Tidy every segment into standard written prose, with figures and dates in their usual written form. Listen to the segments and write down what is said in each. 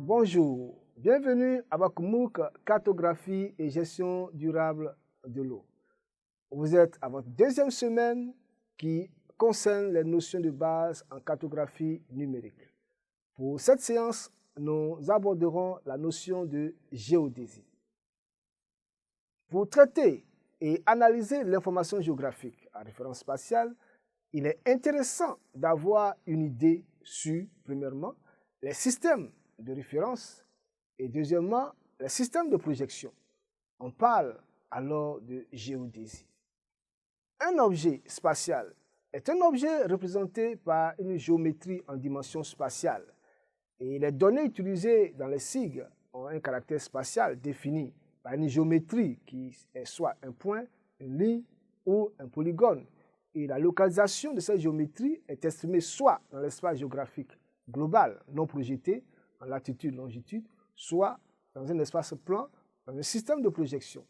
Bonjour, bienvenue à votre MOOC Cartographie et gestion durable de l'eau. Vous êtes à votre deuxième semaine qui concerne les notions de base en cartographie numérique. Pour cette séance, nous aborderons la notion de géodésie. Pour traiter et analyser l'information géographique à référence spatiale, il est intéressant d'avoir une idée sur, premièrement, les systèmes de référence et deuxièmement, les systèmes de projection. On parle alors de géodésie. Un objet spatial est un objet représenté par une géométrie en dimension spatiale et les données utilisées dans les sigles ont un caractère spatial défini par une géométrie qui est soit un point, une ligne ou un polygone. Et la localisation de cette géométrie est estimée soit dans l'espace géographique global non projeté, en latitude, longitude, soit dans un espace plan, dans un système de projection.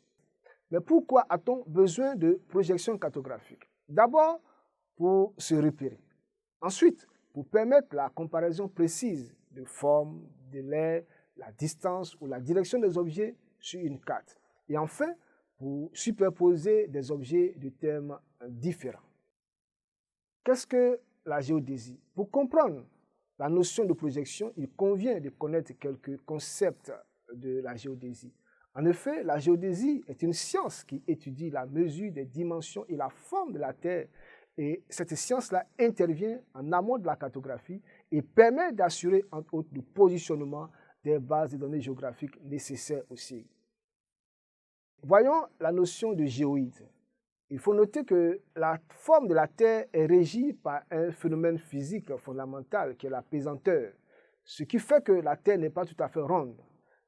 Mais pourquoi a-t-on besoin de projection cartographique? D'abord, pour se repérer. Ensuite, pour permettre la comparaison précise de forme, de l'air, la distance ou la direction des objets sur une carte. Et enfin, pour superposer des objets de thèmes différents. Qu'est-ce que la géodésie? Pour comprendre la notion de projection, il convient de connaître quelques concepts de la géodésie. En effet, la géodésie est une science qui étudie la mesure des dimensions et la forme de la Terre. Et cette science-là intervient en amont de la cartographie et permet d'assurer, entre autres, le positionnement des bases de données géographiques nécessaires aussi. Voyons la notion de géoïde. Il faut noter que la forme de la Terre est régie par un phénomène physique fondamental qui est la pesanteur, ce qui fait que la Terre n'est pas tout à fait ronde.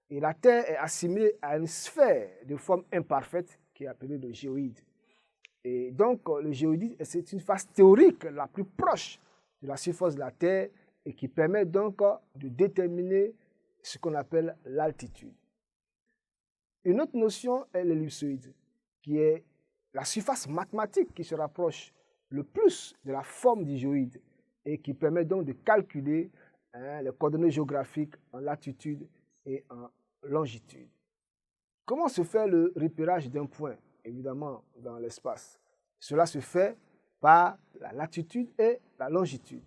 Et la Terre est assimilée à une sphère de forme imparfaite qui est appelée le géoïde. Et donc, le géoïde, c'est une phase théorique la plus proche de la surface de la Terre et qui permet donc de déterminer ce qu'on appelle l'altitude. Une autre notion est l'ellipsoïde, qui est la surface mathématique qui se rapproche le plus de la forme du géoïde et qui permet donc de calculer les coordonnées géographiques en latitude et en longitude. Comment se fait le repérage d'un point, évidemment, dans l'espace? Cela se fait par la latitude et la longitude.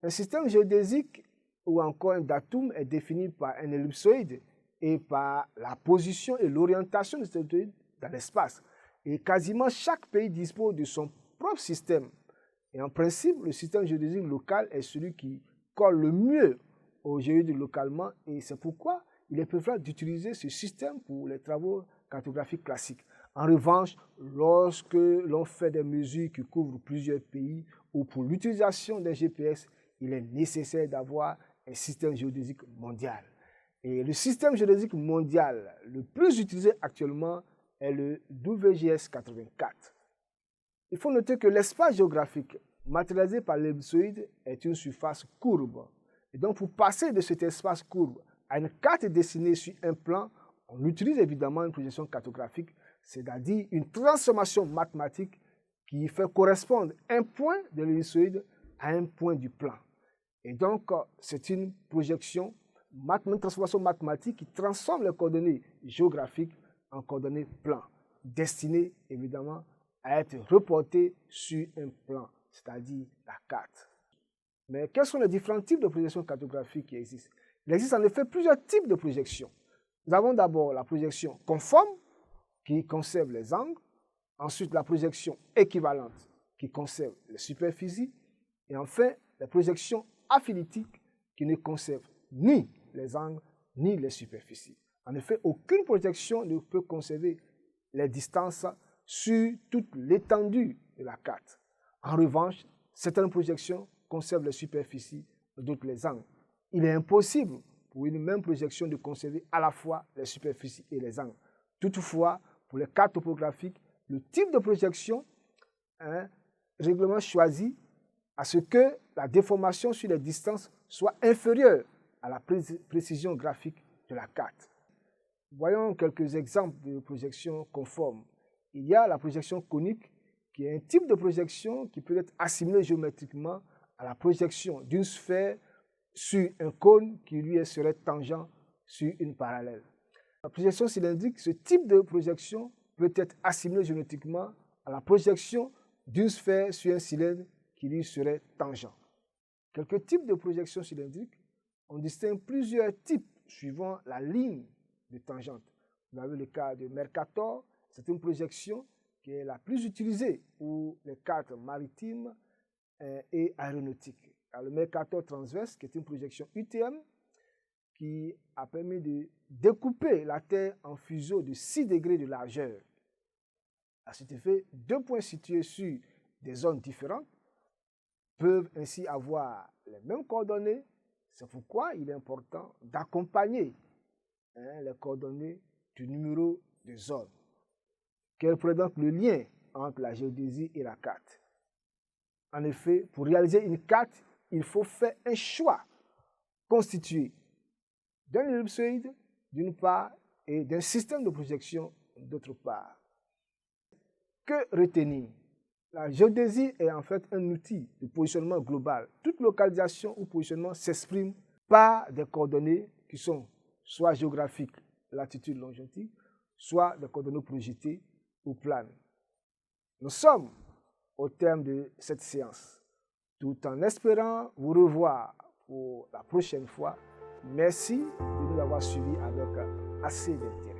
Un système géodésique ou encore un datum est défini par un ellipsoïde et par la position et l'orientation de cet ellipsoïde dans l'espace. Et quasiment chaque pays dispose de son propre système. Et en principe, le système géodésique local est celui qui colle le mieux au géoïde localement. Et c'est pourquoi il est préférable d'utiliser ce système pour les travaux cartographiques classiques. En revanche, lorsque l'on fait des mesures qui couvrent plusieurs pays ou pour l'utilisation d'un GPS, il est nécessaire d'avoir un système géodésique mondial. Et le système géodésique mondial le plus utilisé actuellement est le WGS 84. Il faut noter que l'espace géographique matérialisé par l'ellipsoïde est une surface courbe. Et donc, pour passer de cet espace courbe à une carte dessinée sur un plan, on utilise évidemment une projection cartographique, c'est-à-dire une transformation mathématique qui fait correspondre un point de l'ellipsoïde à un point du plan. Et donc, c'est une projection, une transformation mathématique qui transforme les coordonnées géographiques en coordonnées plans, destinées évidemment à être reportées sur un plan, c'est-à-dire la carte. Mais quels sont les différents types de projections cartographiques qui existent? Il existe en effet plusieurs types de projections. Nous avons d'abord la projection conforme, qui conserve les angles, ensuite la projection équivalente, qui conserve les superficies, et enfin la projection affinitique, qui ne conserve ni les angles ni les superficies. En effet, aucune projection ne peut conserver les distances sur toute l'étendue de la carte. En revanche, certaines projections conservent les superficies, d'autres les angles. Il est impossible pour une même projection de conserver à la fois les superficies et les angles. Toutefois, pour les cartes topographiques, le type de projection est règlement choisi à ce que la déformation sur les distances soit inférieure à la précision graphique de la carte. Voyons quelques exemples de projection conforme. Il y a la projection conique, qui est un type de projection qui peut être assimilé géométriquement à la projection d'une sphère sur un cône qui lui serait tangent sur une parallèle. La projection cylindrique, ce type de projection peut être assimilé géométriquement à la projection d'une sphère sur un cylindre qui lui serait tangent. Quelques types de projections cylindriques, on distingue plusieurs types suivant la ligne de tangente. Vous avez le cas de Mercator, c'est une projection qui est la plus utilisée pour les cartes maritimes et aéronautiques. Alors, le Mercator transverse, qui est une projection UTM, qui a permis de découper la Terre en fuseaux de 6 degrés de largeur. À cet effet, deux points situés sur des zones différentes peuvent ainsi avoir les mêmes coordonnées. C'est pourquoi il est important d'accompagner les coordonnées du numéro de zone. Quel est donc le lien entre la géodésie et la carte? En effet, pour réaliser une carte, il faut faire un choix constitué d'un ellipsoïde d'une part et d'un système de projection d'autre part. Que retenir? La géodésie est en fait un outil de positionnement global. Toute localisation ou positionnement s'exprime par des coordonnées qui sont soit géographiques, latitude, longitude, soit des coordonnées projetées ou planes. Nous sommes au terme de cette séance, tout en espérant vous revoir pour la prochaine fois. Merci de nous avoir suivis avec assez d'intérêt.